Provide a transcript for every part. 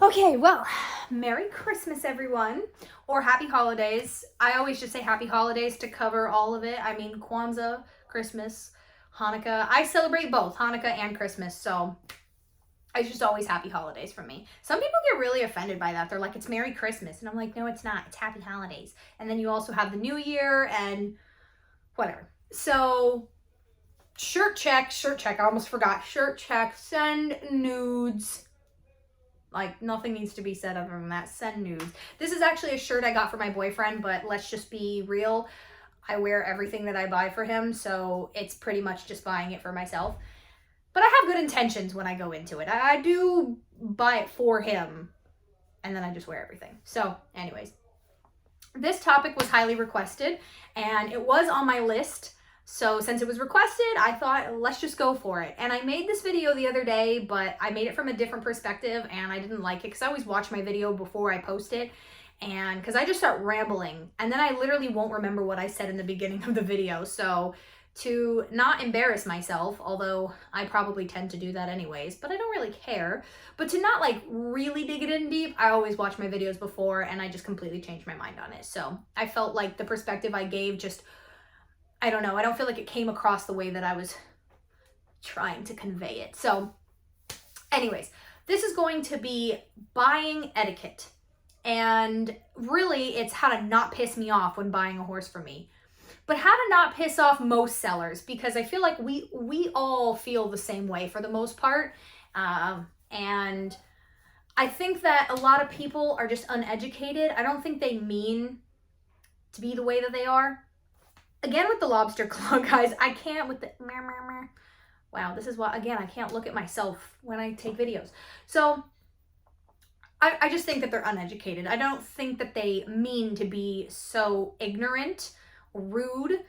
Okay, well, Merry Christmas, everyone, or Happy Holidays. I always just say Happy Holidays to cover all of it. I mean, Kwanzaa, Christmas, Hanukkah. I celebrate both Hanukkah and Christmas, so it's just always Happy Holidays for me. Some people get really offended by that. They're like, it's Merry Christmas. And I'm like, no, it's not. It's Happy Holidays. And then you also have the New Year and whatever. So, shirt check. I almost forgot. Shirt check, send nudes. Like, nothing needs to be said other than that. Send nudes. This is actually a shirt I got for my boyfriend, but let's just be real. I wear everything that I buy for him, so it's pretty much just buying it for myself. But I have good intentions when I go into it. I do buy it for him, and then I just wear everything. So, anyways, this topic was highly requested, and it was on my list. So since it was requested, I thought, let's just go for it. And I made this video the other day, but I made it from a different perspective and I didn't like it because I always watch my video before I post it. And because I just start rambling and then I literally won't remember what I said in the beginning of the video. So to not embarrass myself, although I probably tend to do that anyways, but I don't really care. But to not like really dig it in deep, I always watch my videos before and I just completely changed my mind on it. So I felt like the perspective I gave just, I don't know, I don't feel like it came across the way that I was trying to convey it. So anyways, this is going to be buying etiquette. And really, it's how to not piss me off when buying a horse from me. But how to not piss off most sellers, because I feel like we all feel the same way for the most part. And I think that a lot of people are just uneducated. I don't think they mean to be the way that they are. Again, with the lobster claw, guys, I can't with the wow, this is why, again, I can't look at myself when I take videos. So I just think that they're uneducated. I don't think that they mean to be so ignorant, rude.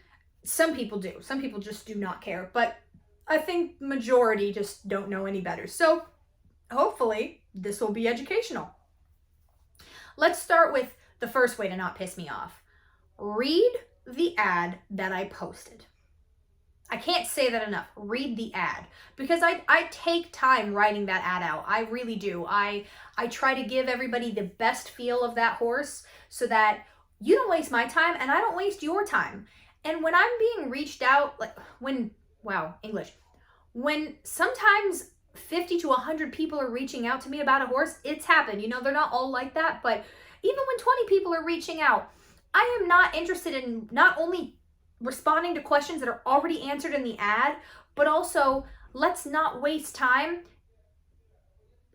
Some people do. Some people just do not care. But I think majority just don't know any better. So hopefully this will be educational. Let's start with the first way to not piss me off. Read the ad that I posted. I can't say that enough. Read the ad, because I take time writing that ad out. I really do. I try to give everybody the best feel of that horse so that you don't waste my time and I don't waste your time. And when I'm being reached out, like when sometimes 50 to 100 people are reaching out to me about a horse, it's happened. You know, they're not all like that, but even when 20 people are reaching out, I am not interested in not only responding to questions that are already answered in the ad, but also let's not waste time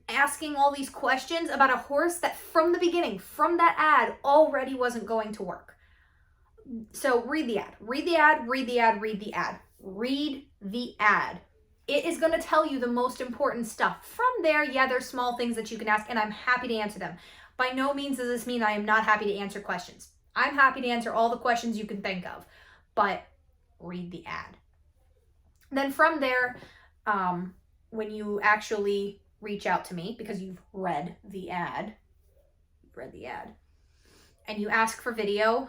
asking all these questions about a horse that from the beginning, from that ad, already wasn't going to work. So read the ad, read the ad, read the ad, read the ad, read the ad. It is going to tell you the most important stuff. From there, yeah, there's small things that you can ask, and I'm happy to answer them. By no means does this mean I am not happy to answer questions. I'm happy to answer all the questions you can think of, but read the ad. Then from there, when you actually reach out to me because you've read the ad, and you ask for video,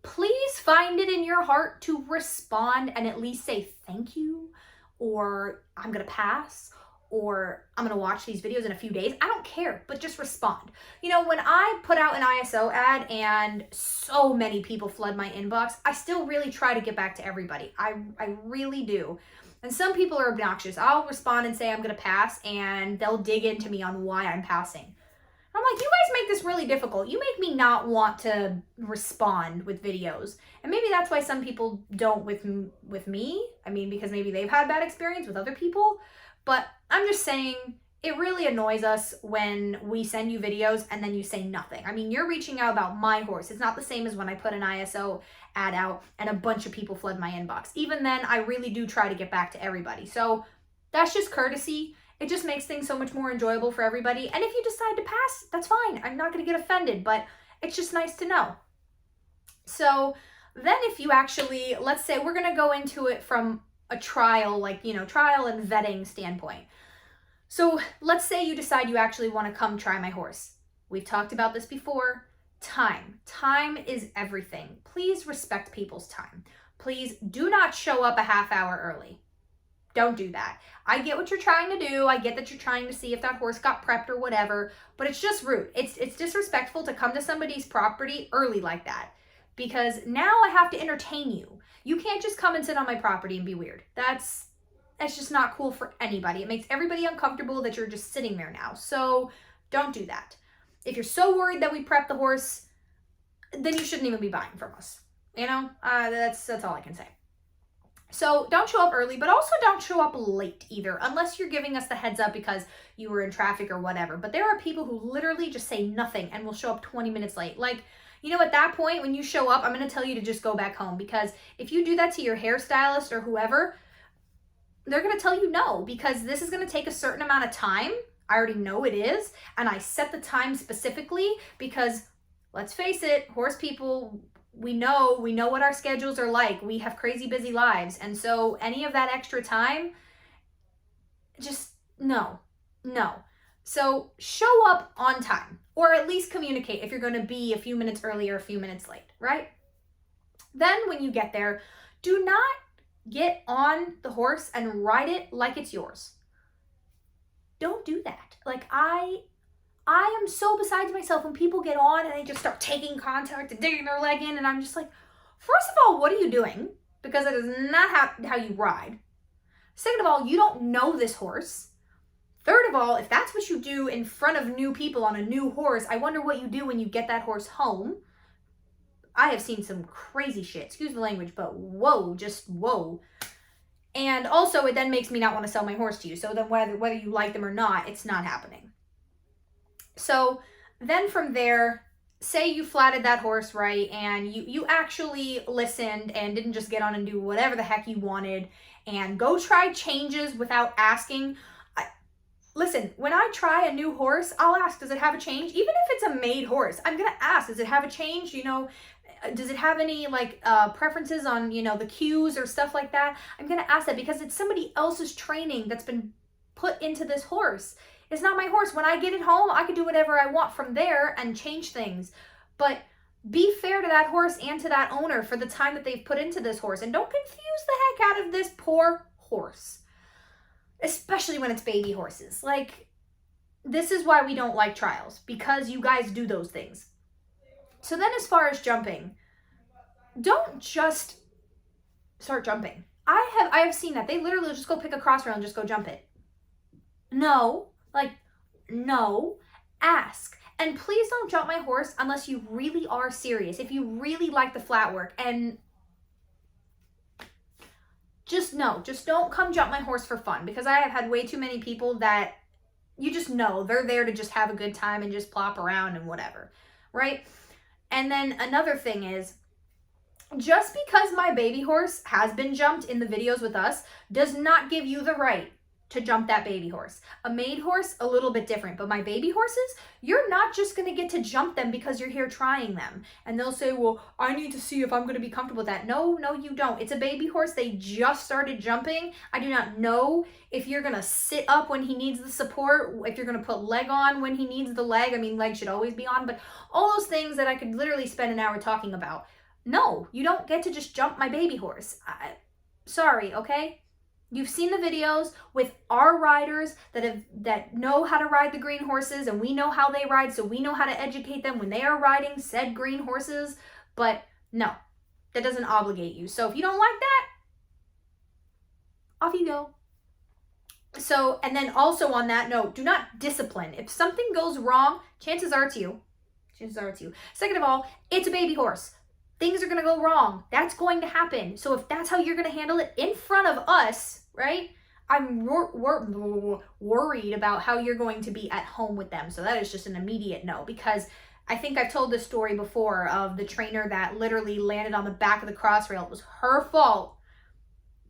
please find it in your heart to respond and at least say thank you, or I'm gonna pass, or I'm gonna watch these videos in a few days. I don't care, but just respond. You know, when I put out an ISO ad and so many people flood my inbox, I still really try to get back to everybody. I really do. And some people are obnoxious. I'll respond and say I'm gonna pass, and they'll dig into me on why I'm passing. I'm like, you guys make this really difficult. You make me not want to respond with videos. And maybe that's why some people don't with me. I mean, because maybe they've had bad experience with other people. But I'm just saying, it really annoys us when we send you videos and then you say nothing. I mean, you're reaching out about my horse. It's not the same as when I put an ISO ad out and a bunch of people flood my inbox. Even then, I really do try to get back to everybody. So that's just courtesy. It just makes things so much more enjoyable for everybody. And if you decide to pass, that's fine. I'm not going to get offended, but it's just nice to know. So then if you actually, let's say we're going to go into it from a trial, like, you know, trial and vetting standpoint. So let's say you decide you actually want to come try my horse. We've talked about this before. Time. Time is everything. Please respect people's time. Please do not show up a half hour early. Don't do that. I get what you're trying to do. I get that you're trying to see if that horse got prepped or whatever, but it's just rude. It's disrespectful to come to somebody's property early like that, because now I have to entertain you. You can't just come and sit on my property and be weird. That's just not cool for anybody. It makes everybody uncomfortable that you're just sitting there now. So don't do that. If you're so worried that we prep the horse, then you shouldn't even be buying from us. You know, that's all I can say. So don't show up early, but also don't show up late either, unless you're giving us the heads up because you were in traffic or whatever. But there are people who literally just say nothing and will show up 20 minutes late. Like, you know, at that point, when you show up, I'm going to tell you to just go back home, because if you do that to your hairstylist or whoever, they're going to tell you no, because this is going to take a certain amount of time. I already know it is. And I set the time specifically because, let's face it, horse people, we know what our schedules are like. We have crazy busy lives. And so any of that extra time, just no. So show up on time, or at least communicate if you're going to be a few minutes early or a few minutes late, right? Then when you get there, do not get on the horse and ride it like it's yours. Don't do that. Like, I am so besides myself when people get on and they just start taking contact and digging their leg in, and I'm just like, first of all, what are you doing? Because that is not how you ride. Second of all, you don't know this horse. Third of all, if that's what you do in front of new people on a new horse, I wonder what you do when you get that horse home. I have seen some crazy shit, excuse the language, but whoa, just whoa. And also, it then makes me not want to sell my horse to you. So then whether you like them or not, it's not happening. So then from there, say you flatted that horse right, and you actually listened and didn't just get on and do whatever the heck you wanted and go try changes without asking. Listen, when I try a new horse, I'll ask, does it have a change? Even if it's a made horse, I'm going to ask, does it have a change? You know, does it have any like preferences on, you know, the cues or stuff like that? I'm going to ask that because it's somebody else's training that's been put into this horse. It's not my horse. When I get it home, I can do whatever I want from there and change things. But be fair to that horse and to that owner for the time that they've put into this horse. And don't confuse the heck out of this poor horse, especially when it's baby horses. Like, this is why we don't like trials, because you guys do those things. So then as far as jumping, don't just start jumping. I have seen that. They literally just go pick a crossrail and just go jump it. No, ask. And please don't jump my horse unless you really are serious. If you really like the flat work, and just don't come jump my horse for fun, because I have had way too many people that you just know they're there to just have a good time and just plop around and whatever, right? And then another thing is, just because my baby horse has been jumped in the videos with us does not give you the right to jump that baby horse. A maid horse, a little bit different, but my baby horses, you're not just gonna get to jump them because you're here trying them. And they'll say, well, I need to see if I'm gonna be comfortable with that. No, you don't. It's a baby horse. They just started jumping. I do not know if you're gonna sit up when he needs the support, if you're gonna put leg on when he needs the leg. I mean, leg should always be on, but all those things that I could literally spend an hour talking about. No, you don't get to just jump my baby horse. Sorry, okay? You've seen the videos with our riders that know how to ride the green horses, and we know how they ride, so we know how to educate them when they are riding said green horses. But no, that doesn't obligate you. So if you don't like that, off you go. So, and then also on that note, do not discipline. If something goes wrong, chances are it's you. Second of all, it's a baby horse. Things are going to go wrong. That's going to happen. So if that's how you're going to handle it in front of us, right? I'm worried about how you're going to be at home with them. So that is just an immediate no, because I think I've told this story before of the trainer that literally landed on the back of the crossrail. It was her fault.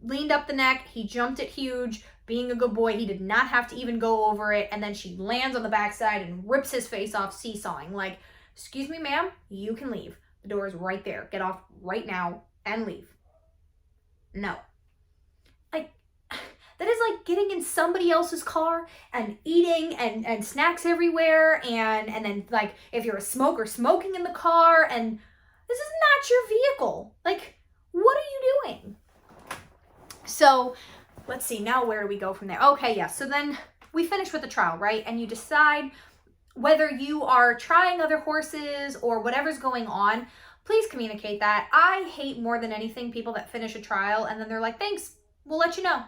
Leaned up the neck. He jumped it huge. Being a good boy, he did not have to even go over it. And then she lands on the backside and rips his face off seesawing. Like, excuse me, ma'am, you can leave. The door is right there. Get off right now and leave. No. Like, that is like getting in somebody else's car and eating and snacks everywhere. And then, like, if you're a smoker, smoking in the car. And this is not your vehicle. Like, what are you doing? So let's see, now where do we go from there? Okay, yeah, so then we finish with the trial, right? And you decide whether you are trying other horses or whatever's going on. Please communicate that. I hate more than anything people that finish a trial and then they're like, thanks, we'll let you know.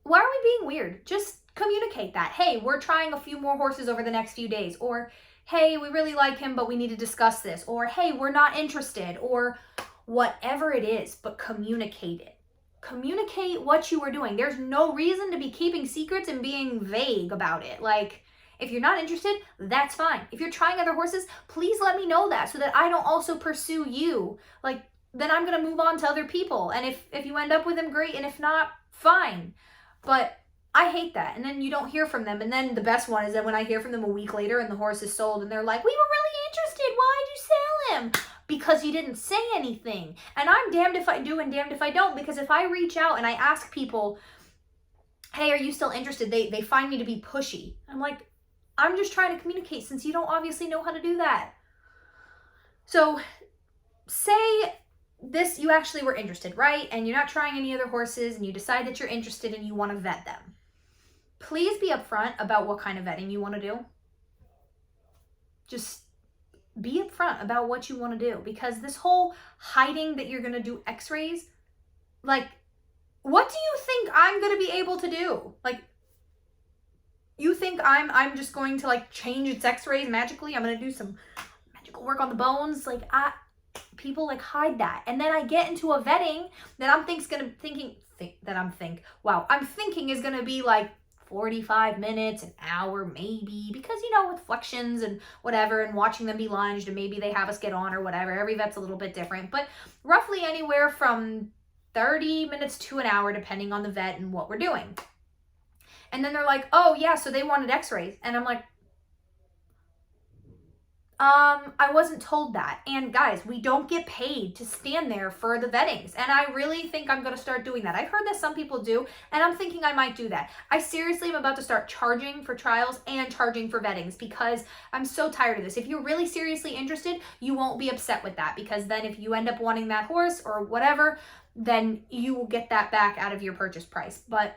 Why are we being weird? Just communicate that. Hey, we're trying a few more horses over the next few days. Or, hey, we really like him, but we need to discuss this. Or, hey, we're not interested. Or whatever it is, but communicate it. Communicate what you are doing. There's no reason to be keeping secrets and being vague about it. Like, if you're not interested, that's fine. If you're trying other horses, please let me know that so that I don't also pursue you. Like, then I'm going to move on to other people. And if you end up with them, great. And if not, fine. But I hate that. And then you don't hear from them. And then the best one is that when I hear from them a week later and the horse is sold and they're like, we were really interested. Why'd you sell him? Because you didn't say anything. And I'm damned if I do and damned if I don't. Because if I reach out and I ask people, hey, are you still interested? They find me to be pushy. I'm like, I'm just trying to communicate since you don't obviously know how to do that. So say this, you actually were interested, right? And you're not trying any other horses and you decide that you're interested and you want to vet them. Please be upfront about what kind of vetting you want to do. Just be upfront about what you want to do, because this whole hiding that you're going to do x-rays, like, what do you think I'm going to be able to do? Like, you think I'm just going to like change its x-rays magically? I'm going to do some magical work on the bones? Like, people like hide that. And then I get into a vetting that I'm thinking is going to be like 45 minutes, an hour maybe, because, you know, with flexions and whatever and watching them be lunged and maybe they have us get on or whatever. Every vet's a little bit different, but roughly anywhere from 30 minutes to an hour depending on the vet and what we're doing. And then they're like, oh yeah, so they wanted x-rays. And I'm like, I wasn't told that. And guys, we don't get paid to stand there for the vettings. And I really think I'm going to start doing that. I've heard that some people do, and I'm thinking I might do that. I seriously am about to start charging for trials and charging for vettings because I'm so tired of this. If you're really seriously interested, you won't be upset with that, because then if you end up wanting that horse or whatever, then you will get that back out of your purchase price. But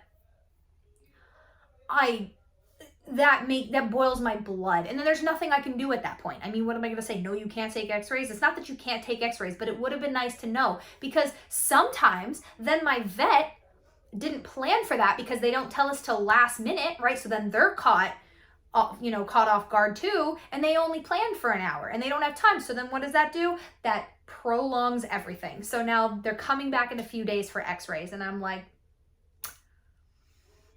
that boils my blood. And then there's nothing I can do at that point. I mean, what am I going to say? No, you can't take x-rays? It's not that you can't take x-rays, but it would have been nice to know, because sometimes then my vet didn't plan for that because they don't tell us till last minute, right? So then they're caught off guard too, and they only planned for an hour and they don't have time. So then what does that do? That prolongs everything. So now they're coming back in a few days for x-rays, and I'm like,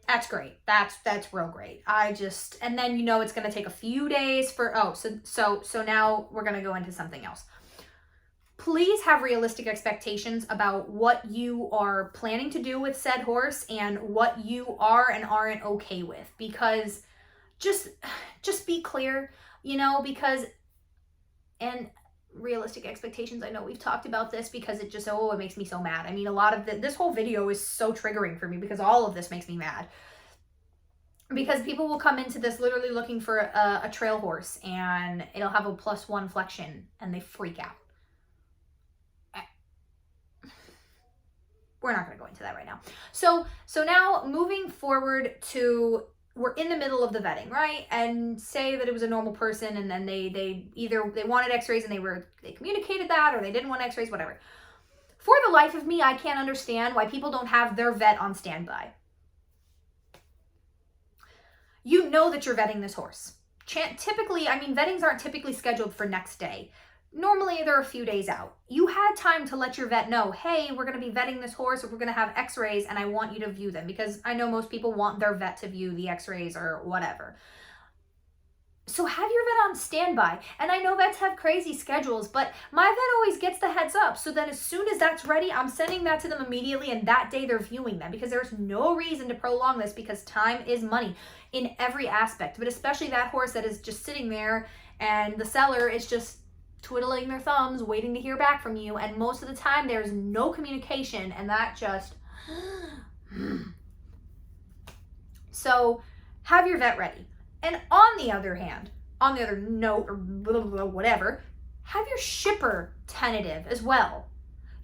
that's great. That's real great. And then, you know, it's going to take a few days for, so now we're going to go into something else. Please have realistic expectations about what you are planning to do with said horse and what you are and aren't okay with, because just be clear, you know, and realistic expectations. I know we've talked about this because it makes me so mad. I mean, a lot of this whole video is so triggering for me because all of this makes me mad. Because people will come into this literally looking for a trail horse and it'll have a +1 flexion and they freak out. We're not going to go into that right now. So now moving forward to, we're in the middle of the vetting, right? And say that it was a normal person and then they wanted x-rays and they communicated that, or they didn't want x-rays, whatever. For the life of me, I can't understand why people don't have their vet on standby. You know that you're vetting this horse. Typically, I mean, vettings aren't typically scheduled for next day. Normally, they're a few days out. You had time to let your vet know, hey, we're going to be vetting this horse, or we're going to have x-rays, and I want you to view them, because I know most people want their vet to view the x-rays or whatever. So have your vet on standby. And I know vets have crazy schedules, but my vet always gets the heads up, so that as soon as that's ready, I'm sending that to them immediately, and that day they're viewing them, because there's no reason to prolong this, because time is money in every aspect, but especially that horse that is just sitting there and the seller is just twiddling their thumbs waiting to hear back from you, and most of the time there's no communication, and that just so have your vet ready. And on the other note, or whatever, have your shipper tentative as well.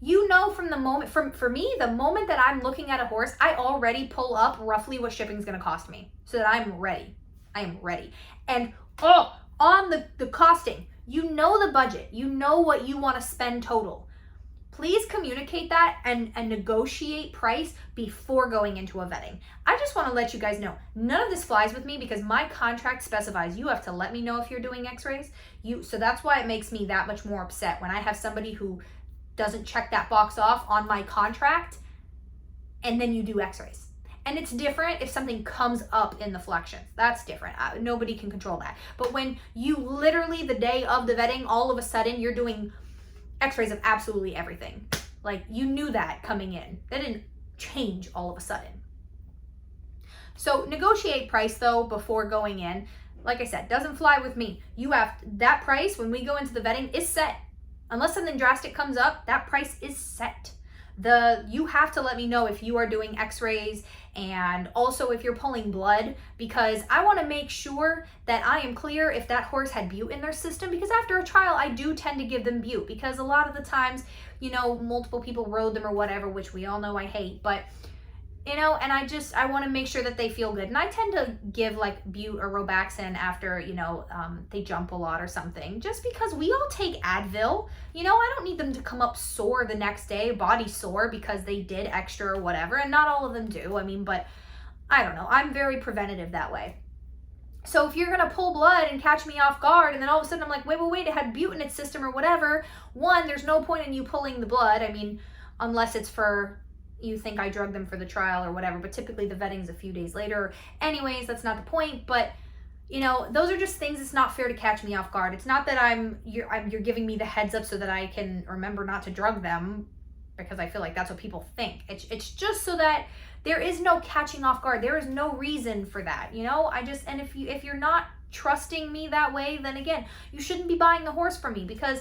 You know, from the moment, for me, the moment that I'm looking at a horse, I already pull up roughly what shipping is going to cost me so that I'm ready. I am ready. And on the costing, you know the budget. You know what you want to spend total. Please communicate that and negotiate price before going into a vetting. I just want to let you guys know, none of this flies with me because my contract specifies you have to let me know if you're doing x-rays. So that's why it makes me that much more upset when I have somebody who doesn't check that box off on my contract and then you do x-rays. And it's different if something comes up in the flexions. That's different. Nobody can control that. But when you literally the day of the vetting, all of a sudden you're doing x-rays of absolutely everything. Like, you knew that coming in. That didn't change all of a sudden. So negotiate price though before going in. Like I said, doesn't fly with me. You have that price when we go into the vetting is set. Unless something drastic comes up, that price is set. You have to let me know if you are doing x-rays and also if you're pulling blood, because I want to make sure that I am clear if that horse had bute in their system, because after a trial I do tend to give them bute because a lot of the times, you know, multiple people rode them or whatever, which we all know I hate, but you know, and I want to make sure that they feel good. And I tend to give like bute or Robaxin after, you know, they jump a lot or something, just because we all take Advil. You know, I don't need them to come up sore the next day, body sore because they did extra or whatever. And not all of them do. I mean, but I don't know. I'm very preventative that way. So if you're going to pull blood and catch me off guard, and then all of a sudden I'm like, wait, it had bute in its system or whatever. One, there's no point in you pulling the blood. I mean, unless it's for, you think I drugged them for the trial or whatever, but typically the vetting's a few days later. Anyways, that's not the point, but you know, those are just things. It's not fair to catch me off guard. It's not that you're giving me the heads up so that I can remember not to drug them, because I feel like that's what people think. It's just so that there is no catching off guard. There is no reason for that, you know? And if you're not trusting me that way, then again, you shouldn't be buying the horse from me, because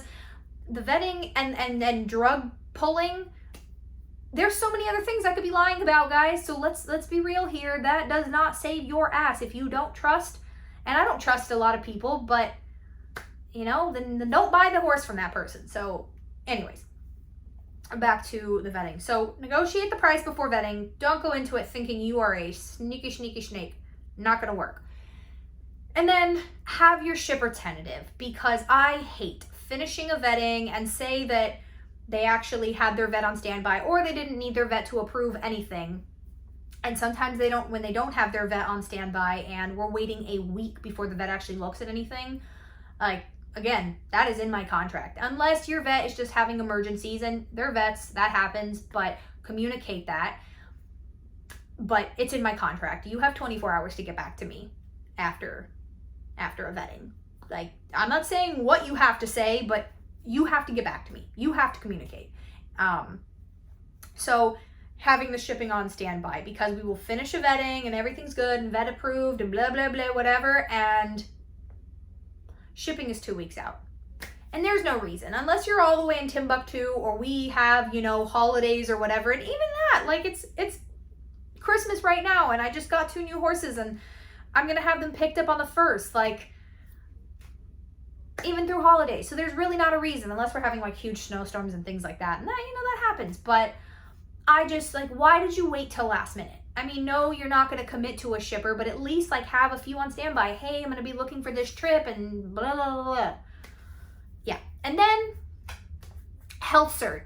the vetting and drug pulling, there's so many other things I could be lying about, guys. So let's be real here. That does not save your ass if you don't trust. And I don't trust a lot of people, but you know, then don't buy the horse from that person. So anyways, back to the vetting. So negotiate the price before vetting. Don't go into it thinking you are a sneaky snake. Not gonna work. And then have your shipper tentative, because I hate finishing a vetting and say that they actually had their vet on standby or they didn't need their vet to approve anything. And sometimes they don't, when they don't have their vet on standby and we're waiting a week before the vet actually looks at anything. Like, again, that is in my contract. Unless your vet is just having emergencies, and their vets, that happens, but communicate that. But it's in my contract. You have 24 hours to get back to me after a vetting. Like, I'm not saying what you have to say, but you have to get back to me. You have to communicate. So having the shipping on standby, because we will finish a vetting and everything's good and vet approved and blah, blah, blah, whatever. And shipping is 2 weeks out. And there's no reason, unless you're all the way in Timbuktu or we have, you know, holidays or whatever. And even that, like it's Christmas right now and I just got 2 new horses and I'm going to have them picked up on the 1st. Like, even through holidays. So there's really not a reason, unless we're having like huge snowstorms and things like that. And that, you know, that happens. But I just like, why did you wait till last minute? I mean, no, you're not going to commit to a shipper, but at least like have a few on standby. Hey, I'm going to be looking for this trip and blah, blah, blah, blah. Yeah. And then health cert.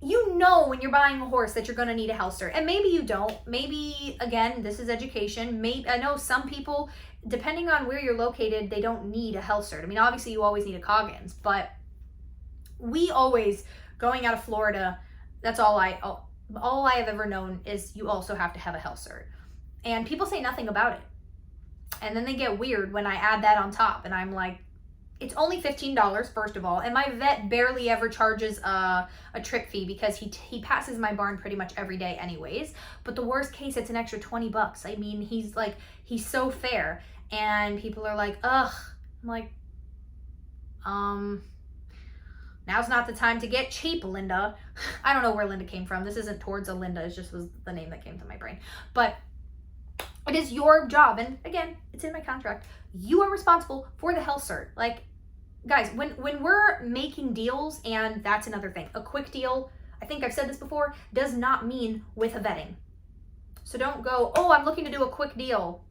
You know when you're buying a horse that you're going to need a health cert. And maybe you don't. Maybe, again, this is education. Maybe, I know some people, depending on where you're located, they don't need a health cert. I mean, obviously you always need a Coggins, but we always, going out of Florida, that's all I have ever known is you also have to have a health cert. And people say nothing about it. And then they get weird when I add that on top. And I'm like, it's only $15, first of all. And my vet barely ever charges a trip fee because he passes my barn pretty much every day anyways. But the worst case, it's an extra $20. I mean, he's so fair. And people are like, ugh. I'm like, now's not the time to get cheap, Linda. I don't know where Linda came from. This isn't towards a Linda. It just was the name that came to my brain. But it is your job. And again, it's in my contract. You are responsible for the health cert. Like, guys, when we're making deals, and that's another thing, a quick deal, I think I've said this before, does not mean with a vetting. So don't go, oh, I'm looking to do a quick deal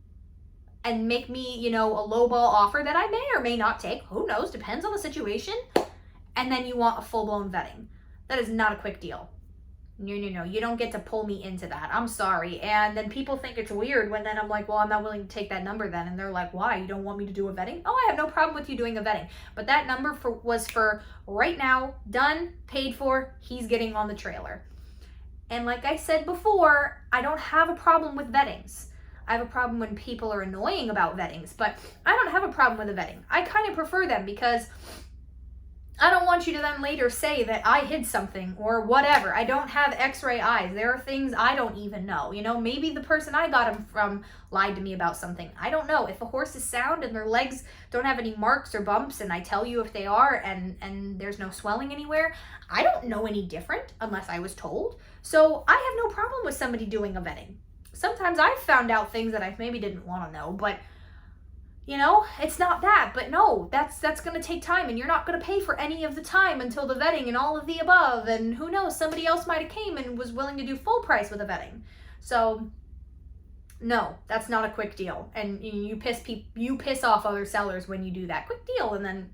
and make me, you know, a lowball offer that I may or may not take. Who knows? Depends on the situation. And then you want a full-blown vetting. That is not a quick deal. No, no, no. You don't get to pull me into that. I'm sorry. And then people think it's weird when then I'm like, well, I'm not willing to take that number then. And they're like, why? You don't want me to do a vetting? Oh, I have no problem with you doing a vetting. But that number was for right now, done, paid for, he's getting on the trailer. And like I said before, I don't have a problem with vettings. I have a problem when people are annoying about vettings, but I don't have a problem with a vetting. I kind of prefer them because I don't want you to then later say that I hid something or whatever. I don't have x-ray eyes. There are things I don't even know. You know, maybe the person I got him from lied to me about something. I don't know. If a horse is sound and their legs don't have any marks or bumps and I tell you if they are and there's no swelling anywhere, I don't know any different unless I was told. So I have no problem with somebody doing a vetting. Sometimes I've found out things that I maybe didn't want to know, but you know, it's not that. But no, that's going to take time, and you're not going to pay for any of the time until the vetting and all of the above. And who knows, somebody else might have came and was willing to do full price with a vetting. So no, that's not a quick deal. And you piss off other sellers when you do that quick deal. And then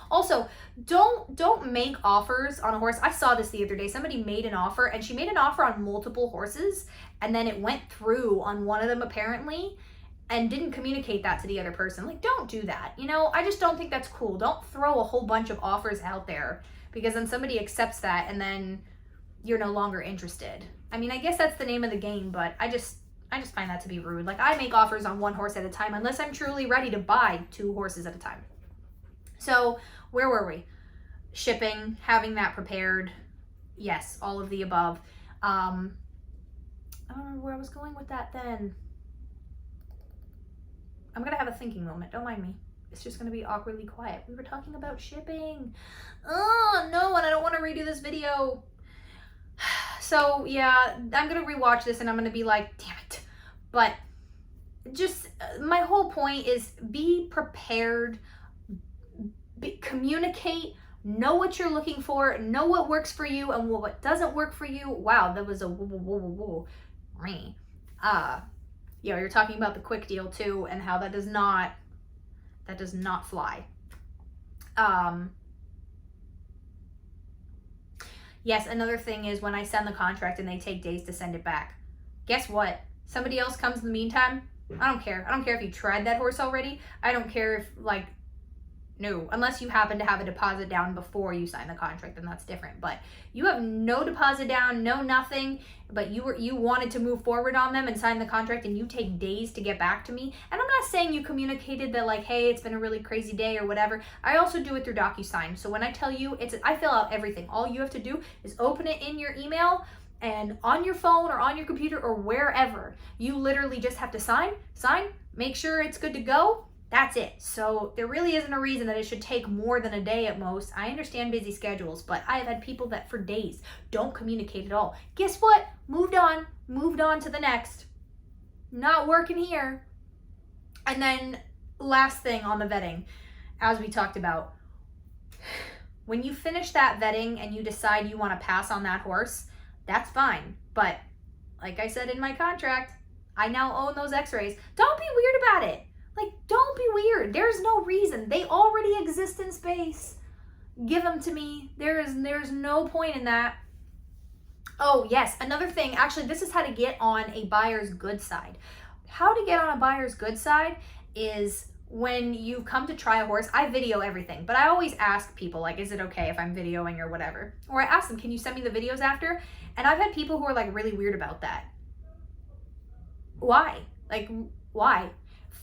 also don't make offers on a horse. I saw this the other day. Somebody made an offer, and she made an offer on multiple horses, and then it went through on one of them apparently, and didn't communicate that to the other person. Like, don't do that. You know, I just don't think that's cool. Don't throw a whole bunch of offers out there, because then somebody accepts that and then you're no longer interested. I mean, I guess that's the name of the game, but I just find that to be rude. Like, I make offers on one horse at a time unless I'm truly ready to buy 2 horses at a time. So where were we? Shipping, having that prepared. Yes, all of the above. I don't remember where I was going with that then. I'm going to have a thinking moment. Don't mind me. It's just going to be awkwardly quiet. We were talking about shipping. Oh, no, and I don't want to redo this video. So, yeah, I'm going to rewatch this and I'm going to be like, damn it. But just my whole point is be prepared, communicate, know what you're looking for, know what works for you and what doesn't work for you. Wow, that was a whoa. Yeah, you're talking about the quick deal too, and how that does not fly. Yes, another thing is when I send the contract and they take days to send it back. Guess what? Somebody else comes in the meantime. I don't care. I don't care if you tried that horse already. I don't care if, like, no, unless you happen to have a deposit down before you sign the contract, then that's different. But you have no deposit down, no nothing, but you wanted to move forward on them and sign the contract, and you take days to get back to me. And I'm not saying you communicated that, like, hey, it's been a really crazy day or whatever. I also do it through DocuSign. So when I tell you, I fill out everything. All you have to do is open it in your email and on your phone or on your computer or wherever. You literally just have to sign, make sure it's good to go. That's it. So there really isn't a reason that it should take more than a day at most. I understand busy schedules, but I have had people that for days don't communicate at all. Guess what? Moved on to the next. Not working here. And then last thing on the vetting, as we talked about, when you finish that vetting and you decide you want to pass on that horse, that's fine. But like I said in my contract, I now own those x-rays. Don't be weird about it. Like, don't be weird. There's no reason. They already exist in space. Give them to me. There's no point in that. Oh, yes. Another thing. Actually, this is how to get on a buyer's good side. How to get on a buyer's good side is when you come to try a horse. I video everything, but I always ask people, like, is it okay if I'm videoing or whatever? Or I ask them, can you send me the videos after? And I've had people who are, like, really weird about that. Why? Like, why?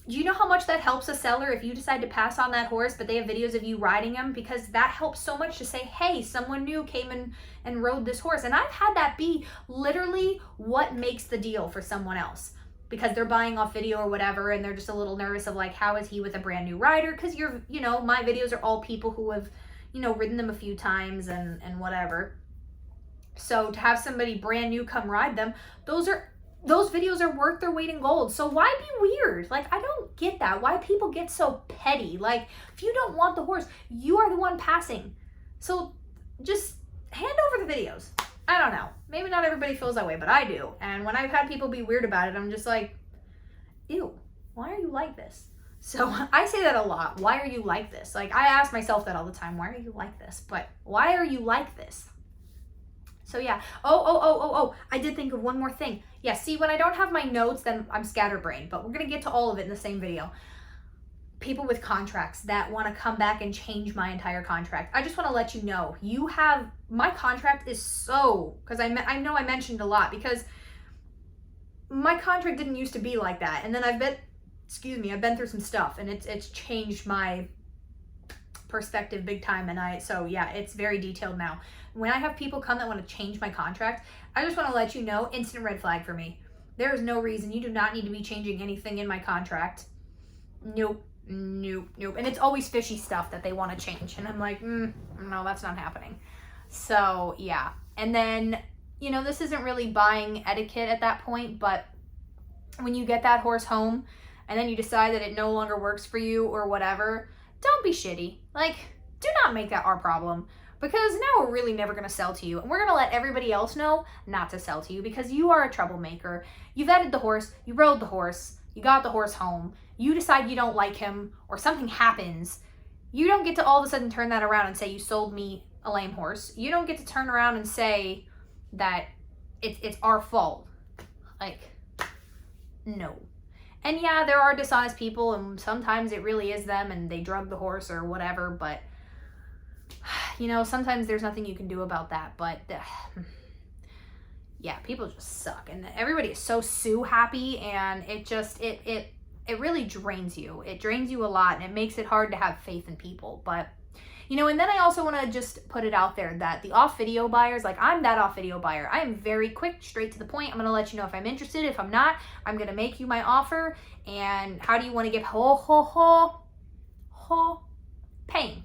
Do you know how much that helps a seller if you decide to pass on that horse, but they have videos of you riding him? Because that helps so much to say, hey, someone new came in and rode this horse. And I've had that be literally what makes the deal for someone else, because they're buying off video or whatever, and they're just a little nervous of, like, how is he with a brand new rider? Because my videos are all people who have, ridden them a few times and whatever. So to have somebody brand new come ride them, those are those videos are worth their weight in gold. So why be weird? Like, I don't get that. Why people get so petty? Like, if you don't want the horse, you are the one passing. So just hand over the videos. I don't know. Maybe not everybody feels that way, but I do. And when I've had people be weird about it, I'm just like, ew, why are you like this? So I say that a lot. Why are you like this? Like, I ask myself that all the time. Why are you like this? But why are you like this? So yeah. Oh. I did think of one more thing. Yeah, see, when I don't have my notes, then I'm scatterbrained. But we're going to get to all of it in the same video. People with contracts that want to come back and change my entire contract. I just want to let you know, my contract is so, because I know I mentioned a lot, because my contract didn't used to be like that. And then I've been through some stuff, and it's changed my perspective big time. And so yeah, it's very detailed now. When I have people come that want to change my contract, I just want to let you know, instant red flag for me. There is no reason. You do not need to be changing anything in my contract. Nope. And it's always fishy stuff that they want to change. And I'm like, no, that's not happening. So yeah. And then, this isn't really buying etiquette at that point, but when you get that horse home and then you decide that it no longer works for you or whatever, don't be shitty. Like, do not make that our problem, because now we're really never going to sell to you. And we're going to let everybody else know not to sell to you, because you are a troublemaker. You vetted the horse, you rode the horse, you got the horse home, you decide you don't like him, or something happens. You don't get to all of a sudden turn that around and say you sold me a lame horse. You don't get to turn around and say that it's our fault. Like, no. And yeah, there are dishonest people, and sometimes it really is them, and they drug the horse or whatever, but sometimes there's nothing you can do about that. But yeah, people just suck, and everybody is so sue happy, and it really drains you. It drains you a lot, and it makes it hard to have faith in people. But and then I also want to just put it out there that the off video buyers, like, I'm that off video buyer. I am very quick, straight to the point. I'm going to let you know if I'm interested. If I'm not, I'm going to make you my offer. And how do you want to get paying?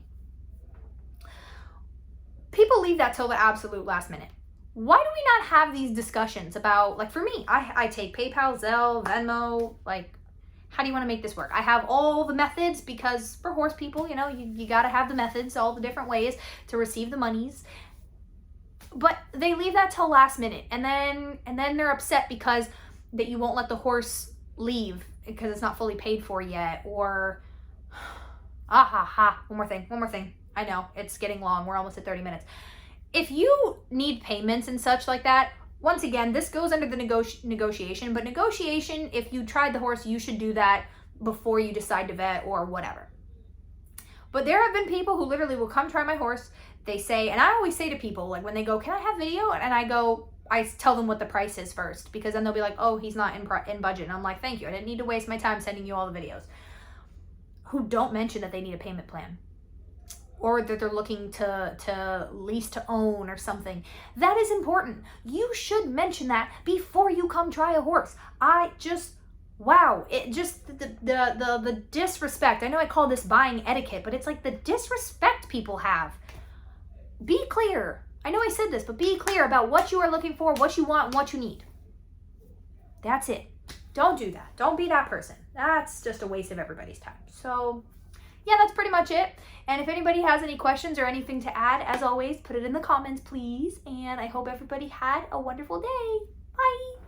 People leave that till the absolute last minute. Why do we not have these discussions about, like, for me, I take PayPal, Zelle, Venmo, like, how do you want to make this work? I have all the methods, because for horse people, you got to have the methods, all the different ways to receive the monies. But they leave that till last minute, and then they're upset because that you won't let the horse leave because it's not fully paid for yet. Or one more thing. I know it's getting long. We're almost at 30 minutes. If you need payments and such like that, once again, this goes under the negotiation, but negotiation, if you tried the horse, you should do that before you decide to vet or whatever. But there have been people who literally will come try my horse. They say, and I always say to people, like, when they go, can I have video? And I tell them what the price is first, because then they'll be like, oh, he's not in budget. And I'm like, thank you. I didn't need to waste my time sending you all the videos. Who don't mention that they need a payment plan, or that they're looking to lease to own or something. That is important. You should mention that before you come try a horse. Wow, it just, the disrespect. I know I call this buying etiquette, but it's like the disrespect people have. Be clear. I know I said this, but be clear about what you are looking for, what you want, and what you need. That's it. Don't do that. Don't be that person. That's just a waste of everybody's time. So yeah, that's pretty much it. And if anybody has any questions or anything to add, as always, put it in the comments, please. And I hope everybody had a wonderful day. Bye.